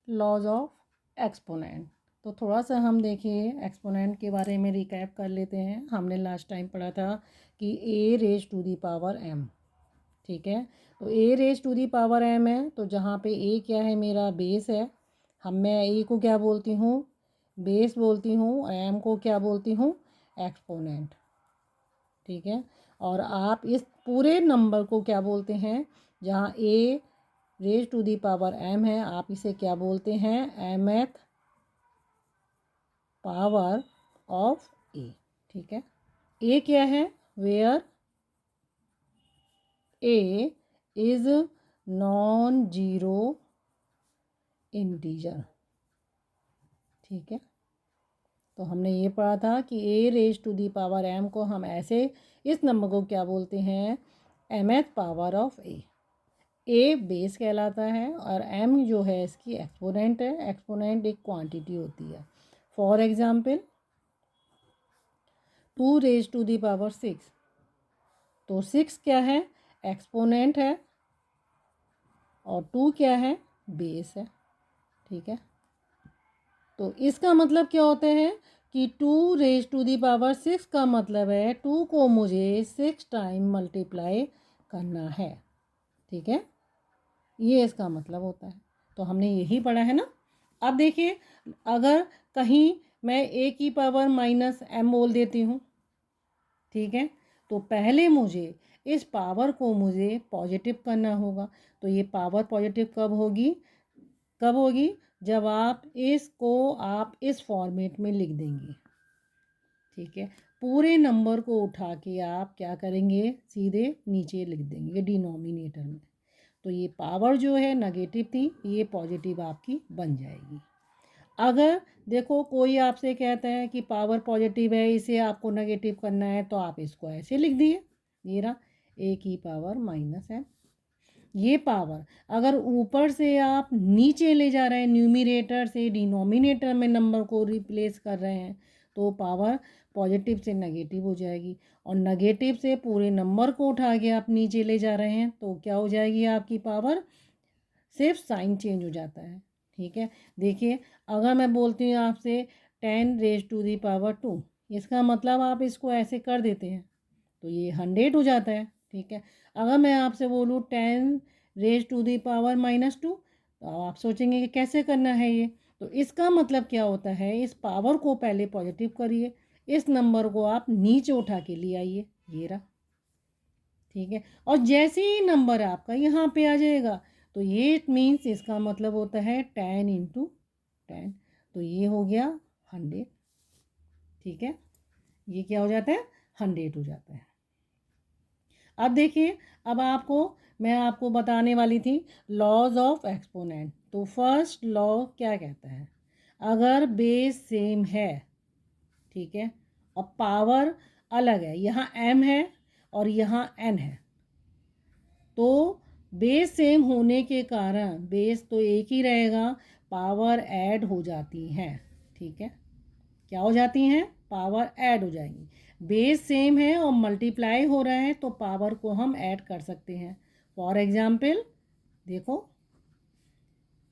Laws of exponent. तो थोड़ा सा हम देखिए एक्सपोनेंट के बारे में रिकैप कर लेते हैं। हमने लास्ट टाइम पढ़ा था कि a raise to the power m, ठीक है। तो a raise to the power m है, तो जहाँ पे ए क्या है, मेरा बेस है। मैं ए को क्या बोलती हूँ, बेस बोलती हूँ, एम को क्या बोलती हूँ, एक्सपोनेंट, ठीक है। और आप इस पूरे नंबर को क्या बोलते हैं, जहाँ a raise to the power m है, आप इसे क्या बोलते हैं, mth पावर ऑफ ए, ठीक है। ए क्या है, where a is non zero integer, ठीक है। तो हमने ये पढ़ा था कि a raise to the power m को हम ऐसे, इस नंबर को क्या बोलते हैं, mth power of A base कहलाता है और एम जो है इसकी एक्सपोनेंट है। एक्सपोनेंट एक क्वांटिटी होती है। For example 2 raise to the power 6, तो 6 क्या है, एक्सपोनेंट है, और 2 क्या है, बेस है, ठीक है। तो इसका मतलब क्या होता है कि 2 रेज टू दी पावर 6 का मतलब है 2 को मुझे 6 टाइम मल्टीप्लाई करना है, ठीक है। ये इसका मतलब होता है। तो हमने यही पढ़ा है ना। अब देखिए, अगर कहीं मैं ए की पावर माइनस एम बोल देती हूँ, ठीक है, तो पहले मुझे इस पावर को मुझे पॉजिटिव करना होगा। तो ये पावर पॉजिटिव कब होगी, कब होगी, जब आप इस फॉर्मेट में लिख देंगे, ठीक है। पूरे नंबर को उठा के आप क्या करेंगे, सीधे नीचे लिख देंगे डिनोमिनेटर में। तो ये पावर जो है नेगेटिव थी, ये पॉजिटिव आपकी बन जाएगी। अगर देखो कोई आपसे कहता है कि पावर पॉजिटिव है, इसे आपको नेगेटिव करना है, तो आप इसको ऐसे लिख दिए, ये रहा ए की पावर माइनस है। ये पावर अगर ऊपर से आप नीचे ले जा रहे हैं, न्यूमिनेटर से डिनोमिनेटर में नंबर को रिप्लेस कर रहे हैं, तो पावर पॉजिटिव से नेगेटिव हो जाएगी। और नेगेटिव से पूरे नंबर को उठा के आप नीचे ले जा रहे हैं, तो क्या हो जाएगी आपकी पावर, सिर्फ साइन चेंज हो जाता है, ठीक है। देखिए, अगर मैं बोलती हूँ आपसे 10 रेज टू दी पावर 2, इसका मतलब आप इसको ऐसे कर देते हैं, तो ये 100 हो जाता है, ठीक है। अगर मैं आपसे बोलूँ 10 raise to the power minus 2, तो आप सोचेंगे कि कैसे करना है ये। तो इसका मतलब क्या होता है, इस पावर को पहले पॉजिटिव करिए, इस नंबर को आप नीचे उठा के ले आइए, ये रहा, ठीक है। और जैसे ही नंबर आपका यहाँ पे आ जाएगा, तो ये इट मीन्स, इसका मतलब होता है 10 इंटू 10, तो ये हो गया 100, ठीक है। ये क्या हो जाता है, 100 हो जाता है। अब देखिए, अब मैं आपको बताने वाली थी लॉज ऑफ एक्सपोनेंट। तो फर्स्ट लॉ क्या कहता है, अगर बेस सेम है, ठीक है, और पावर अलग है, यहाँ m है और यहाँ n है, तो बेस सेम होने के कारण बेस तो एक ही रहेगा, पावर ऐड हो जाती हैं, ठीक है। क्या हो जाती हैं, पावर ऐड हो जाएंगी। बेस सेम है और मल्टीप्लाई हो रहा है, तो पावर को हम ऐड कर सकते हैं। फॉर एग्जाम्पल देखो,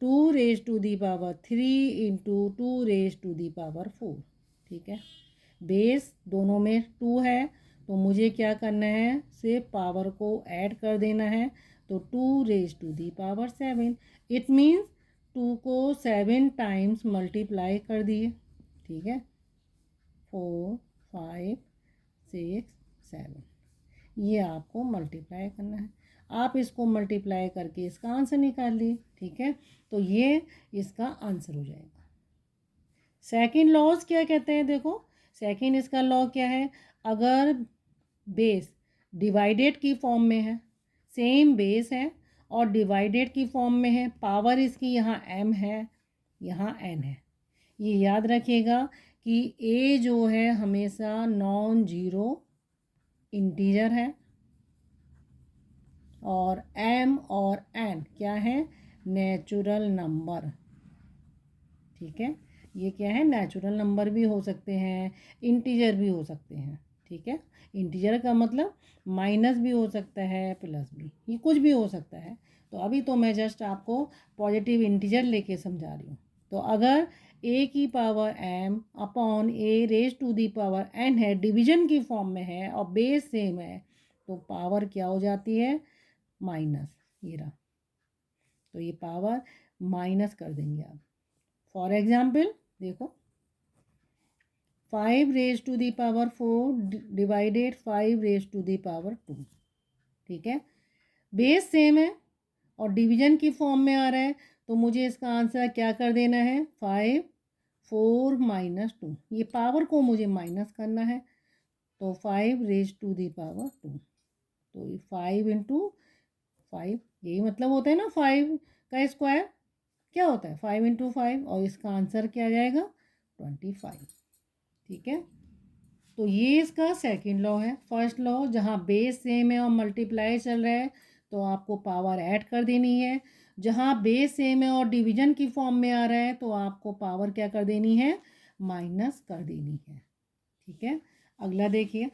2 raise to the power 3 into 2 raise to the power 4, ठीक है। बेस दोनों में 2 है, तो मुझे क्या करना है, सिर्फ पावर को ऐड कर देना है। तो 2 raise to the power 7, it means 2 को 7 टाइम्स मल्टीप्लाई कर दिए, ठीक है। 4 5 6 7, ये आपको मल्टीप्लाई करना है। आप इसको मल्टीप्लाई करके इसका आंसर निकाल लिए, ठीक है। तो ये इसका आंसर हो जाएगा। सेकंड लॉज क्या कहते हैं, देखो सेकंड इसका लॉ क्या है, अगर बेस डिवाइडेड की फॉर्म में है, सेम बेस है और डिवाइडेड की फॉर्म में है, पावर इसकी यहाँ m है, यहाँ n है, ये याद रखिएगा कि a जो है हमेशा नॉन जीरो इंटीजर है, और m और n क्या है, नेचुरल नंबर, ठीक है। ये क्या है, नेचुरल नंबर भी हो सकते हैं, इंटीजर भी हो सकते हैं, ठीक है। इंटीजर का मतलब माइनस भी हो सकता है, प्लस भी, ये कुछ भी हो सकता है। तो अभी तो मैं जस्ट आपको पॉजिटिव इंटीजर लेके समझा रही हूँ। तो अगर ए की power m upon a raise to the power n है, डिवीजन की फॉर्म में है और बेस सेम है, तो पावर क्या हो जाती है, माइनस। ये रहा, तो ये पावर माइनस कर देंगे आप। फॉर एग्जाम्पल देखो, 5 raise to the power 4 divided 5 raise to the power 2, ठीक है। बेस सेम है और डिवीजन की फॉर्म में आ रहा है, तो मुझे इसका आंसर क्या कर देना है, 5 4 माइनस 2, ये पावर को मुझे माइनस करना है, तो 5 रेज टू दी पावर 2, तो ये 5 इंटू 5, यही मतलब होता है ना, 5 का स्क्वायर क्या होता है, 5 इंटू 5, और इसका आंसर क्या आ जाएगा, 25, ठीक है। तो ये इसका सेकंड लॉ है। फर्स्ट लॉ, जहाँ बेस सेम है और मल्टीप्लाई चल रहा है तो आपको पावर ऐड कर देनी है, जहाँ बेस सेम है और डिवीजन की फॉर्म में आ रहा है तो आपको पावर क्या कर देनी है, माइनस कर देनी है, ठीक है। अगला देखिए,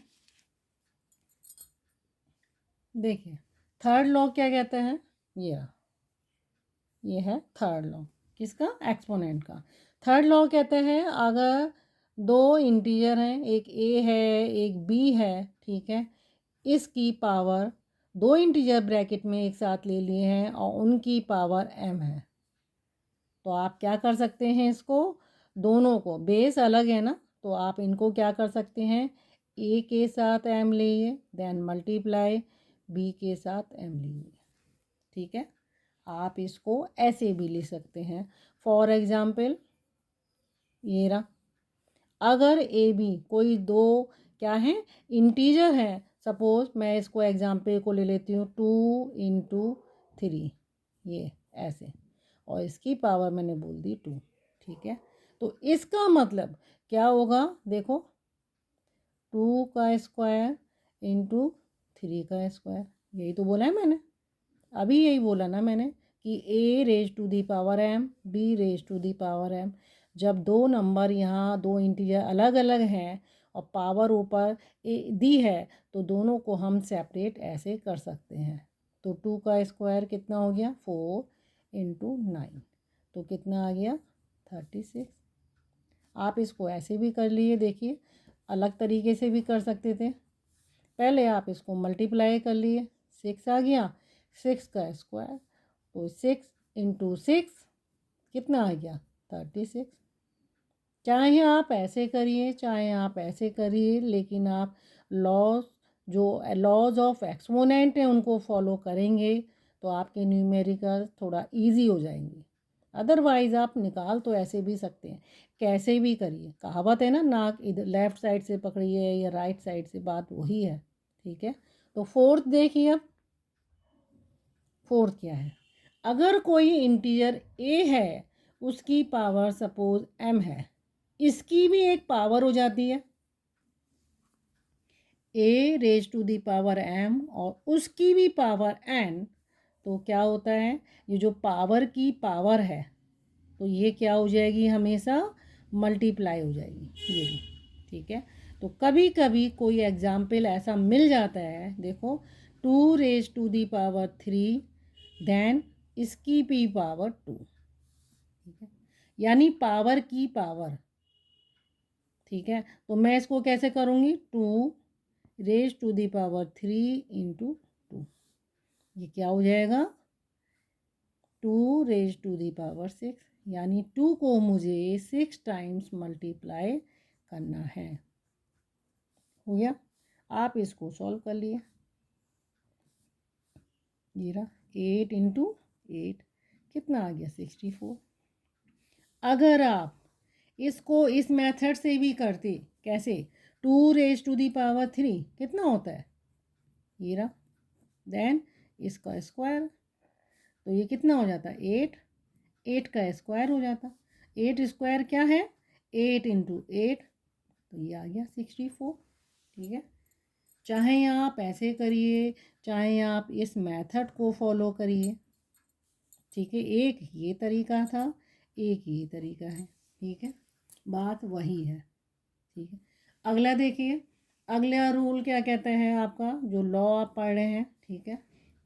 देखिए थर्ड लॉ क्या कहते हैं, ये है थर्ड लॉ, किसका, एक्सपोनेंट का। थर्ड लॉ कहते हैं अगर दो इंटीजर हैं, एक ए है एक बी है, ठीक है, इसकी पावर, दो इंटीजर ब्रैकेट में एक साथ ले लिए हैं और उनकी पावर m है, तो आप क्या कर सकते हैं, इसको दोनों को, बेस अलग है ना, तो आप इनको क्या कर सकते हैं, a के साथ m लिए, देन मल्टीप्लाई b के साथ m लिए, ठीक है। आप इसको ऐसे भी ले सकते हैं। फॉर एग्जाम्पल ये रहा, अगर ए बी कोई दो क्या है, इंटीजर है, सपोज मैं इसको एग्जाम्पल को ले लेती हूँ 2 इंटू 3, ये ऐसे, और इसकी पावर मैंने बोल दी 2, ठीक है। तो इसका मतलब क्या होगा, देखो 2 का स्क्वायर इंटू 3 का स्क्वायर, यही तो बोला है मैंने, अभी यही बोला ना मैंने कि a raise to the power m, b raise to the power m, जब दो नंबर यहाँ दो इंटीजर अलग अलग हैं और पावर ऊपर दी है तो दोनों को हम सेपरेट ऐसे कर सकते हैं। तो 2 का स्क्वायर कितना हो गया, 4 इंटू 9, तो कितना आ गया, 36। आप इसको ऐसे भी कर लिए, देखिए अलग तरीके से भी कर सकते थे, पहले आप इसको मल्टीप्लाई कर लिए, 6 आ गया, 6 का स्क्वायर, तो 6 इंटू 6 कितना आ गया, 36। चाहे आप ऐसे करिए चाहे आप ऐसे करिए, लेकिन आप लॉज, जो लॉज ऑफ एक्सपोनेंट हैं उनको फॉलो करेंगे तो आपके न्यूमेरिकल थोड़ा इजी हो जाएंगे। अदरवाइज़ आप निकाल तो ऐसे भी सकते हैं, कैसे भी करिए, कहावत है ना, नाक इधर लेफ़्ट साइड से पकड़िए या राइट साइड से, बात वही है, ठीक है। तो फोर्थ देखिए, अब फोर्थ क्या है, अगर कोई इंटीजर a है उसकी पावर सपोज m है, इसकी भी एक पावर हो जाती है a raise to the power m और उसकी भी पावर n, तो क्या होता है, ये जो पावर की पावर है तो ये क्या हो जाएगी, हमेशा मल्टीप्लाई हो जाएगी, ये भी, ठीक है। तो कभी कभी कोई एग्जाम्पल ऐसा मिल जाता है, देखो 2 raise to the power 3 then इसकी भी पावर 2, ठीक है, यानी पावर की पावर, ठीक है। तो मैं इसको कैसे करूँगी, 2 raise to the power 3 into 2, ये क्या हो जाएगा, 2 रेज टू दी पावर 6, यानी 2 को मुझे 6 टाइम्स मल्टीप्लाई करना है, हो गया। आप इसको सॉल्व कर लिए, ये रहा 8 इंटू 8 कितना आ गया, 64। अगर आप इसको इस मेथड से भी करते, कैसे, 2 रेज टू दी पावर 3 कितना होता है, ये रहा, देन इसका स्क्वायर, तो ये कितना हो जाता है, 8, 8 का स्क्वायर हो जाता, 8 स्क्वायर क्या है, 8 इंटू 8, तो ये आ गया 64, ठीक है। चाहे आप ऐसे करिए चाहे आप इस मेथड को फॉलो करिए, ठीक है, एक ये तरीका था एक ये तरीका है, ठीक है, बात वही है, ठीक है। अगला देखिए, अगला रूल क्या कहते हैं आपका, जो लॉ आप पढ़ रहे हैं, ठीक है,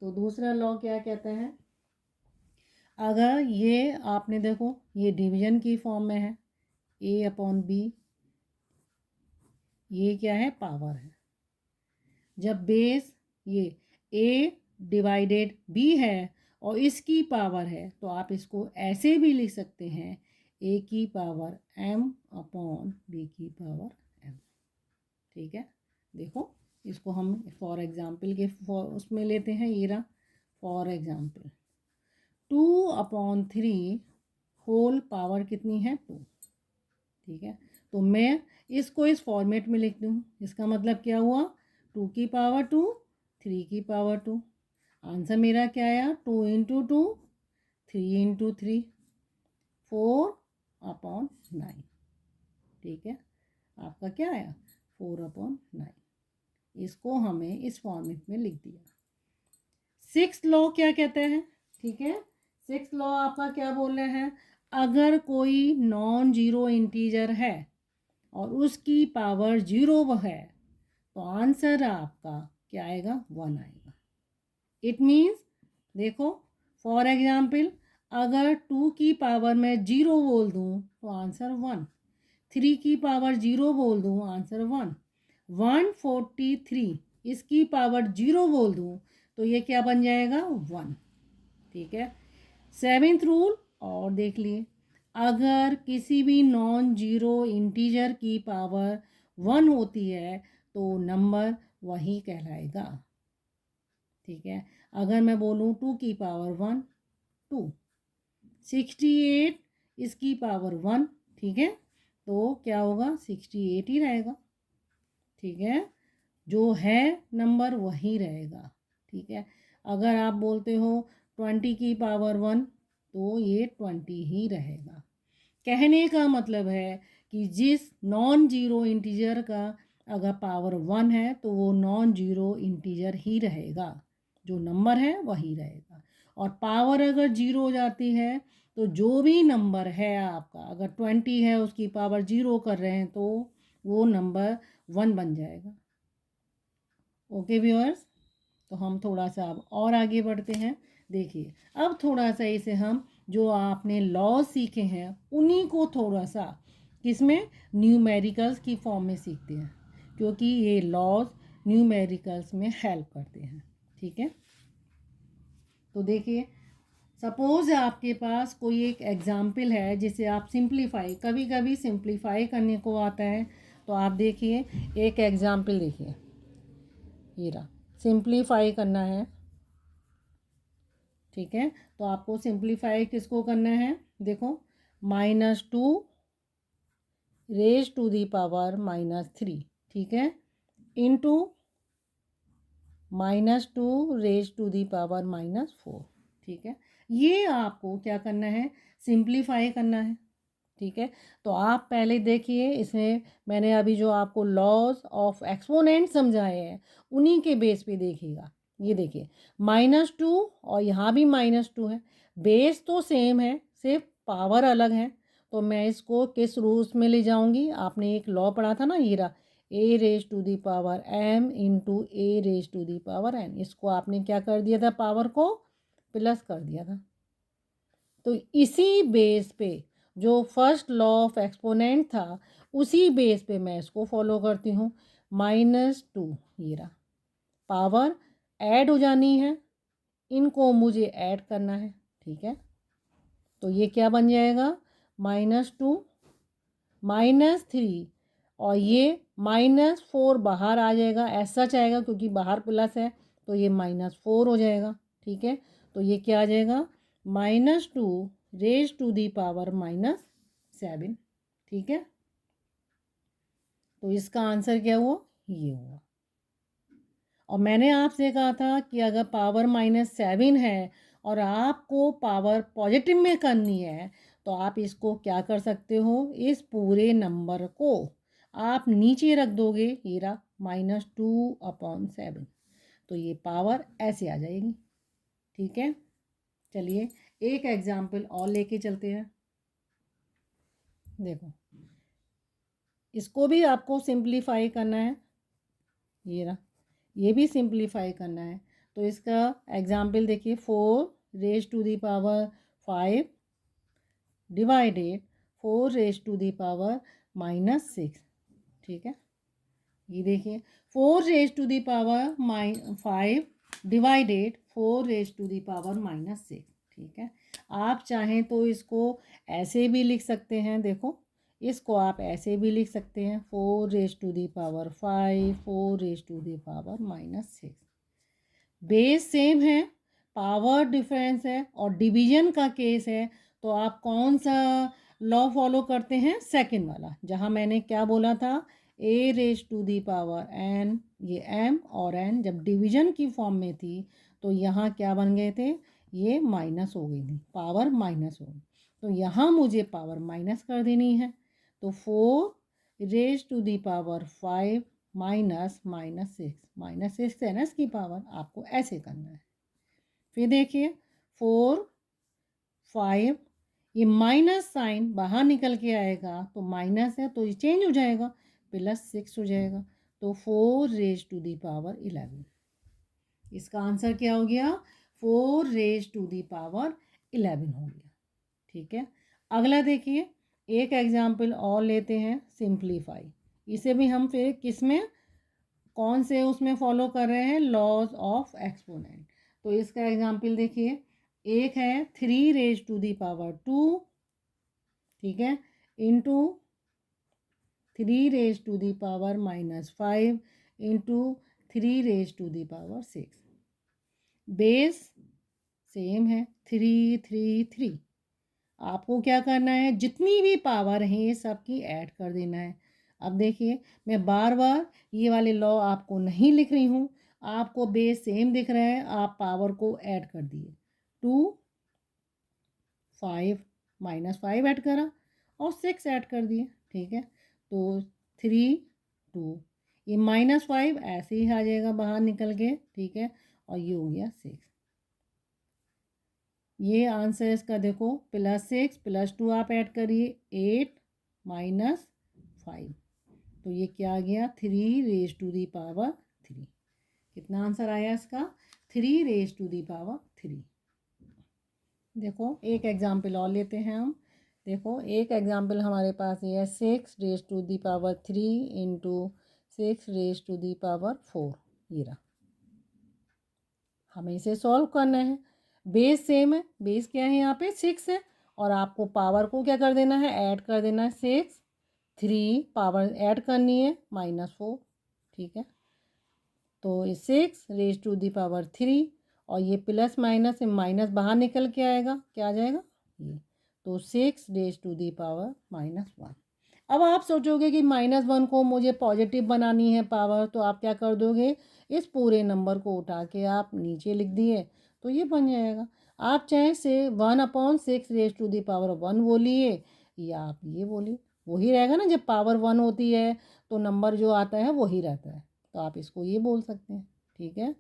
तो दूसरा लॉ क्या कहते हैं, अगर ये आपने देखो ये डिवीजन की फॉर्म में है, a अपॉन बी, ये क्या है, पावर है। जब बेस ये a डिवाइडेड b है और इसकी पावर है, तो आप इसको ऐसे भी लिख सकते हैं, a की पावर m अपॉन b की पावर m। ठीक है, देखो इसको हम फॉर एग्जाम्पल के उसमें लेते हैं, ये रहा फॉर एग्जाम्पल 2/3 होल पावर कितनी है, 2। ठीक है, तो मैं इसको इस फॉर्मेट में लिख दूँ, इसका मतलब क्या हुआ, 2 की पावर 2, 3 की पावर 2। आंसर मेरा क्या आया, 2 इंटू 2, 3 इंटू 3, 4/9। ठीक है, आपका क्या आया, 4/9। इसको हमें इस फॉर्मेट में लिख दिया। 6th लॉ क्या कहते हैं, ठीक है, 6th लॉ आपका क्या बोल रहे हैं, अगर कोई नॉन जीरो इंटीजर है और उसकी पावर 0 है, तो आंसर आपका क्या आएगा, 1 आएगा। इट मीन्स देखो फॉर एग्जाम्पल, अगर 2 की पावर मैं 0 बोल दूँ तो आंसर 1, 3 की पावर 0 बोल दूँ आंसर 1, 143 इसकी पावर 0 बोल दूँ तो ये क्या बन जाएगा, 1। ठीक है, 7th रूल और देख लिए, अगर किसी भी नॉन जीरो इंटीजर की पावर 1 होती है तो नंबर वही कहलाएगा। ठीक है, अगर मैं बोलूँ 2 की पावर 1, 2, 68 इसकी पावर 1, ठीक है, तो क्या होगा, 68 ही रहेगा। ठीक है, जो है नंबर वही रहेगा। ठीक है, अगर आप बोलते हो 20 की पावर 1 तो ये 20 ही रहेगा। कहने का मतलब है कि जिस नॉन जीरो इंटीजर का अगर पावर 1 है तो वो नॉन जीरो इंटीजर ही रहेगा, जो नंबर है वही रहेगा। और पावर अगर 0 हो जाती है तो जो भी नंबर है आपका, अगर 20 है उसकी पावर 0 कर रहे हैं तो वो नंबर 1 बन जाएगा। ओके व्यूअर्स, तो हम थोड़ा सा अब और आगे बढ़ते हैं। देखिए अब थोड़ा सा इसे हम जो आपने लॉ सीखे हैं उन्हीं को थोड़ा सा किसमें, न्यूमेरिकल्स की फॉर्म में सीखते हैं, क्योंकि ये लॉज न्यूमेरिकल्स में हेल्प करते हैं। ठीक है, तो देखिए सपोज आपके पास कोई एक एग्जाम्पल है जिसे आप सिंप्लीफाई, कभी कभी सिंप्लीफाई करने को आता है, तो आप देखिए एक एग्जाम्पल देखिए, ये रहा, सिंप्लीफाई करना है। ठीक है, तो आपको सिंप्लीफाई किसको करना है, देखो -2 रेज टू दी पावर -3, ठीक है, into -2 raise to the power -4। ठीक है, ये आपको क्या करना है, सिंप्लीफाई करना है। ठीक है, तो आप पहले देखिए, इसमें मैंने अभी जो आपको लॉज ऑफ एक्सपोनेंट समझाए हैं उन्हीं के बेस पे देखिएगा। ये देखिए -2 और यहाँ भी -2 है, बेस तो सेम है, सिर्फ पावर अलग है। तो मैं इसको किस रूल्स में ले जाऊंगी, आपने एक लॉ पढ़ा था ना, ये रहा, a raise to the power m into a raise to the power n। इसको आपने क्या कर दिया था, पावर को प्लस कर दिया था। तो इसी बेस पे जो फर्स्ट लॉ ऑफ एक्सपोनेंट था उसी बेस पे मैं इसको फॉलो करती हूँ। -2 ये रहा, पावर ऐड हो जानी है, इनको मुझे ऐड करना है। ठीक है, तो ये क्या बन जाएगा, -2 -3 और ये -4 बाहर आ जाएगा, ऐसा चाहेगा क्योंकि बाहर प्लस है तो ये -4 हो जाएगा। ठीक है, तो ये क्या आ जाएगा, -2 रेज टू दी पावर -7। ठीक है, तो इसका आंसर क्या हुआ, ये हुआ। और मैंने आपसे कहा था कि अगर पावर -7 है और आपको पावर पॉजिटिव में करनी है तो आप इसको क्या कर सकते हो, इस पूरे नंबर को आप नीचे रख दोगे, ये रहा -2/7, तो ये पावर ऐसे आ जाएगी। ठीक है, चलिए एक एग्जाम्पल और लेके चलते हैं। देखो इसको भी आपको सिंप्लीफाई करना है, ये रहा, ये भी सिंप्लीफाई करना है। तो इसका एग्जाम्पल देखिए, 4 raise to the power 5 divided 4 raise to the power -6। ठीक है, ये देखिए 4 raise to the power 5 divided 4 raise to the power -6। ठीक है, आप चाहें तो इसको ऐसे भी लिख सकते हैं। देखो, इसको आप ऐसे भी लिख सकते हैं 4 raise to the power 5 4 raise to the power -6। Base same है, पावर डिफरेंस है और डिवीजन का केस है, तो आप कौन सा लॉ फॉलो करते हैं? सेकंड वाला, जहां मैंने क्या बोला था, a raise to the power n, ये एम और एन जब डिवीजन की फॉर्म में थी तो यहाँ क्या बन गए थे, ये माइनस हो गई थी, पावर माइनस हो गई। तो यहाँ मुझे पावर माइनस कर देनी है, तो 4 रेज टू दी पावर 5 -6 है ना इसकी पावर, आपको ऐसे करना है। फिर देखिए 4 5, ये माइनस साइन बाहर निकल के आएगा, तो माइनस है तो ये चेंज हो जाएगा, +6 हो जाएगा, तो 4 रेज टू दी पावर 11। इसका आंसर क्या हो गया? 4 रेज टू दी पावर 11 हो गया। ठीक है, अगला देखिए, एक एग्जाम्पल और लेते हैं, सिंप्लीफाई। इसे भी हम फिर किस में, कौन से उसमें फॉलो कर रहे हैं? Laws of exponent. तो इसका एग्जाम्पल देखिए, एक है 3 रेज टू दी पावर 2, ठीक है, into 3 raise to the power -5 into 3 raise to the power 6। Base same है, 3 3 3। आपको क्या करना है, जितनी भी पावर हैं ये सब की ऐड कर देना है। अब देखिए, मैं बार बार ये वाले लॉ आपको नहीं लिख रही हूँ, आपको बेस सेम दिख रहा है, आप पावर को ऐड कर दिए। 2 5 -5 ऐड करा और 6 ऐड कर दिए। ठीक है, तो 3 2, ये -5 ऐसे ही आ जाएगा बाहर निकल के। ठीक है, और ये हो गया 6। ये आंसर इसका देखो, +6 +2 आप ऐड करिए, 8 -5, तो ये क्या आ गया, 3 रेज टू दी पावर 3। कितना आंसर आया इसका? 3 रेज टू दी पावर 3। देखो, एक एग्जाम्पल और लेते हैं हम। देखो, एक एग्जाम्पल हमारे पास ये है 6 raise to the power 3 into 6 raise to the power 4। ये रहा, हमें इसे सॉल्व करना है। बेस सेम है, बेस क्या है यहाँ पे 6 है, और आपको पावर को क्या कर देना है, ऐड कर देना है। 6 3 पावर ऐड करनी है -4। ठीक है, तो 6 रेज टू दी पावर 3, और ये प्लस माइनस से माइनस बाहर निकल के आएगा, क्या आ जाएगा ये, तो 6 रेज टू दी पावर -1। अब आप सोचोगे कि -1 को मुझे पॉजिटिव बनानी है पावर, तो आप क्या कर दोगे, इस पूरे नंबर को उठा के आप नीचे लिख दिए तो ये बन जाएगा। आप चाहे से 1/6 रेज टू दी पावर 1 बोलिए, या आप ये बोलिए, वही रहेगा ना, जब पावर 1 होती है तो नंबर जो आता है वही रहता है, तो आप इसको ये बोल सकते हैं। ठीक है,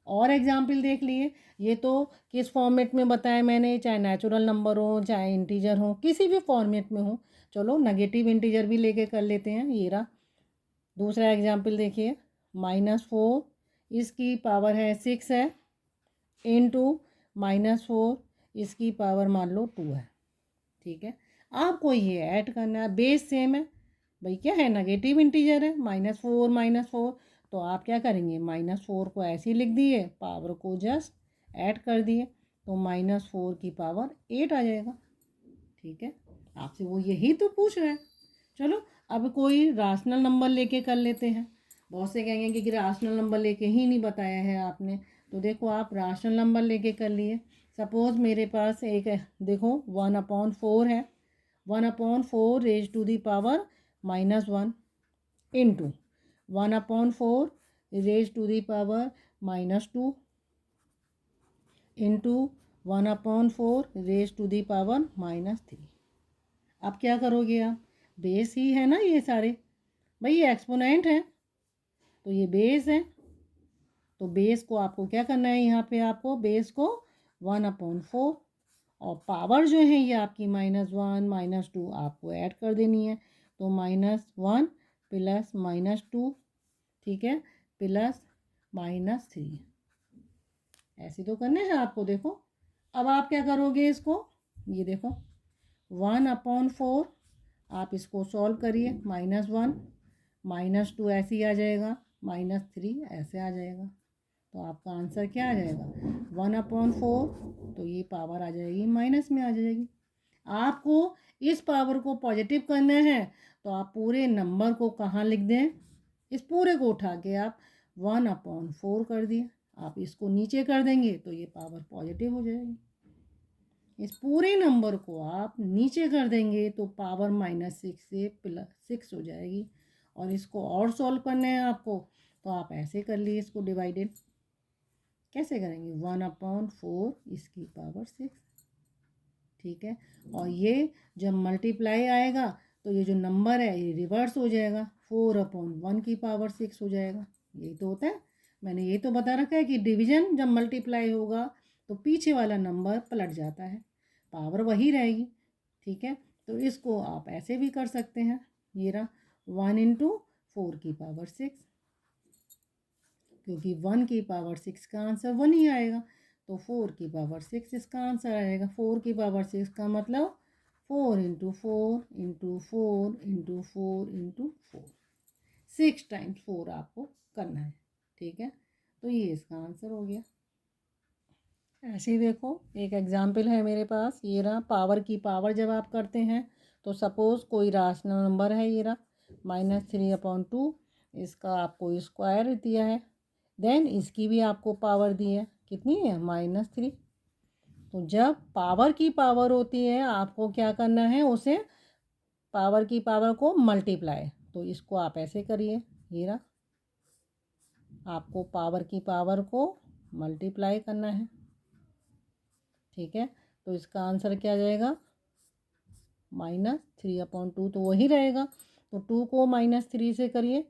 और एग्जाम्पल देख लिए। ये तो किस फॉर्मेट में बताया मैंने, चाहे नेचुरल नंबर हो चाहे इंटीजर हो, किसी भी फॉर्मेट में हो। चलो नेगेटिव इंटीजर भी लेके कर लेते हैं। ये रहा दूसरा एग्जाम्पल, देखिए -4, इसकी पावर है 6 है, इंटू -4, इसकी पावर मान लो 2 है। ठीक है, आपको ये ऐड करना है, बेस सेम है भाई, क्या है, नेगेटिव इंटीजर है, -4 -4, तो आप क्या करेंगे, -4 को ऐसे ही लिख दिए, पावर को जस्ट ऐड कर दिए, तो -4 की पावर 8 आ जाएगा। ठीक है, आपसे वो यही तो पूछ रहा है। चलो, अब कोई राशनल नंबर लेके कर लेते हैं। बहुत से कहेंगे कि राशनल नंबर लेके ही नहीं बताया है आपने, तो देखो आप राशनल नंबर लेके कर लिए। सपोज़ मेरे पास एक है, देखो 1/4 है, 1/4 raise to the power -1 into 1/4 raise to the power -2 into 1/4 raise to the power -3। अब क्या करोगे आप, बेस ही है ना ये सारे, भाई ये एक्सपोनेंट है तो ये बेस है, तो बेस को आपको क्या करना है, यहाँ पे आपको बेस को 1/4, और पावर जो है ये आपकी -1 -2 आपको ऐड कर देनी है, तो -1 प्लस -2, ठीक है, प्लस -3, ऐसे तो करने हैं आपको। देखो, अब आप क्या करोगे, इसको ये देखो 1/4, आप इसको सॉल्व करिए, -1 -2 ऐसे ही आ जाएगा, -3 ऐसे आ जाएगा। तो आपका आंसर क्या आ जाएगा 1/4, तो ये पावर आ जाएगी माइनस में आ जाएगी। आपको इस पावर को पॉजिटिव करना है तो आप पूरे नंबर को कहाँ लिख दें, इस पूरे को उठा के आप 1/4 कर दिए, आप इसको नीचे कर देंगे तो ये पावर पॉजिटिव हो जाएगी। इस पूरे नंबर को आप नीचे कर देंगे तो पावर -6 से +6 हो जाएगी। और इसको और सॉल्व करना है आपको तो आप ऐसे कर लिए इसको डिवाइडेड। कैसे करेंगे 1/4 इसकी पावर 6, ठीक है। और ये जब मल्टीप्लाई आएगा तो ये जो नंबर है ये रिवर्स हो जाएगा, 4/1 की पावर 6 हो जाएगा। यही तो होता है, मैंने ये तो बता रखा है कि डिवीजन जब मल्टीप्लाई होगा तो पीछे वाला नंबर पलट जाता है, पावर वही रहेगी, ठीक है। तो इसको आप ऐसे भी कर सकते हैं, ये रहा 1 × 4 की पावर 6, क्योंकि 1 की पावर 6 का आंसर 1 ही आएगा, तो 4 की पावर 6 इसका आंसर आएगा। 4 की पावर 6 का मतलब 4 × 4 × 4 × 4 × 4, 6 टाइम्स 4 आपको करना है, ठीक है। तो ये इसका आंसर हो गया। ऐसे ही देखो एक एग्जाम्पल है मेरे पास, ये रहा पावर की पावर जब आप करते हैं तो सपोज़ कोई राशनल नंबर है, ये रहा -3/2, इसका आपको स्क्वायर दिया है, देन इसकी भी आपको पावर दी है, कितनी है -3। तो जब पावर की पावर होती है आपको क्या करना है, उसे पावर की पावर को मल्टीप्लाई, तो इसको आप ऐसे करिए, ये रहा आपको पावर की पावर को मल्टीप्लाई करना है, ठीक है। तो इसका आंसर क्या आ जाएगा -3/2, तो वही रहेगा। तो 2 को -3 से करिए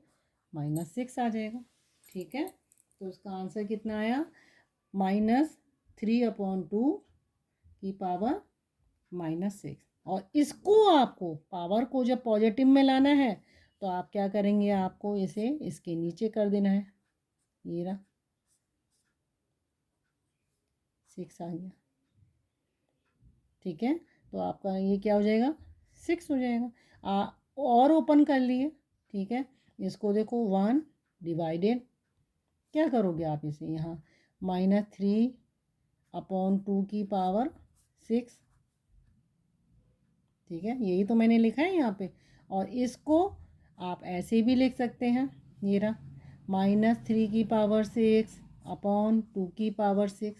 -6 आ जाएगा, ठीक है। तो इसका आंसर कितना आया -3/2 की पावर -6। और इसको आपको पावर को जब पॉजिटिव में लाना है तो आप क्या करेंगे, आपको इसे इसके नीचे कर देना है, ये रहा 6 आ गया, ठीक है। तो आपका ये क्या हो जाएगा 6 हो जाएगा। और ओपन कर लिए, ठीक है। इसको देखो 1 डिवाइडेड, क्या करोगे आप इसे यहाँ -3/2 की पावर 6, ठीक है। यही तो मैंने लिखा है यहाँ पे। और इसको आप ऐसे भी लिख सकते हैं, ये रहा -3 की पावर 6/2 की पावर 6।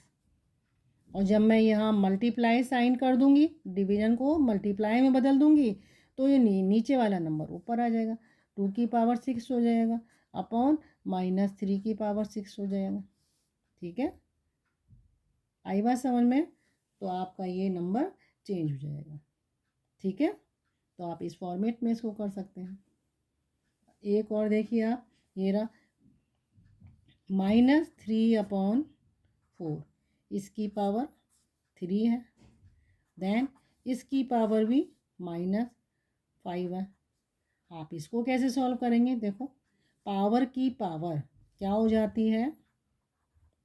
और जब मैं यहाँ मल्टीप्लाई साइन कर दूँगी, डिवीजन को मल्टीप्लाई में बदल दूँगी, तो ये नीचे वाला नंबर ऊपर आ जाएगा, 2 की पावर 6 हो जाएगा अपॉन -3 की पावर 6 हो जाएगा, ठीक है। आई बात समझ में? तो आपका ये नंबर चेंज हो जाएगा, ठीक है। तो आप इस फॉर्मेट में इसको कर सकते हैं। एक और देखिए आप, ये रहा -3/4, इसकी पावर 3 है, देन इसकी पावर भी -5 है। आप इसको कैसे सॉल्व करेंगे, देखो पावर की पावर क्या हो जाती है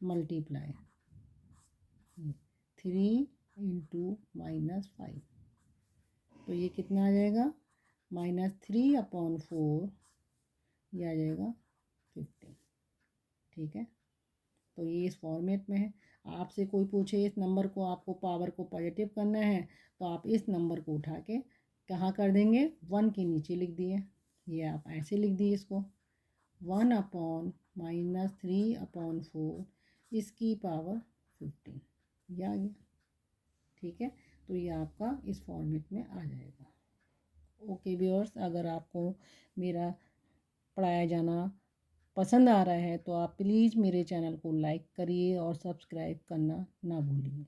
मल्टीप्लाई, 3 × -5, तो ये कितना आ जाएगा -3/4, ये आ जाएगा 15, ठीक है। तो ये इस फॉर्मेट में है। आपसे कोई पूछे इस नंबर को, आपको पावर को पॉजिटिव करना है तो आप इस नंबर को उठा के कहाँ कर देंगे, 1 के नीचे लिख दिए, ये आप ऐसे लिख दिए इसको 1/-3/4 इसकी पावर 15, ये आ गया, ठीक है। तो ये आपका इस फॉर्मेट में आ जाएगा। ओके व्यूअर्स, अगर आपको मेरा पढ़ाया जाना पसंद आ रहा है तो आप प्लीज़ मेरे चैनल को लाइक करिए और सब्सक्राइब करना ना भूलिए।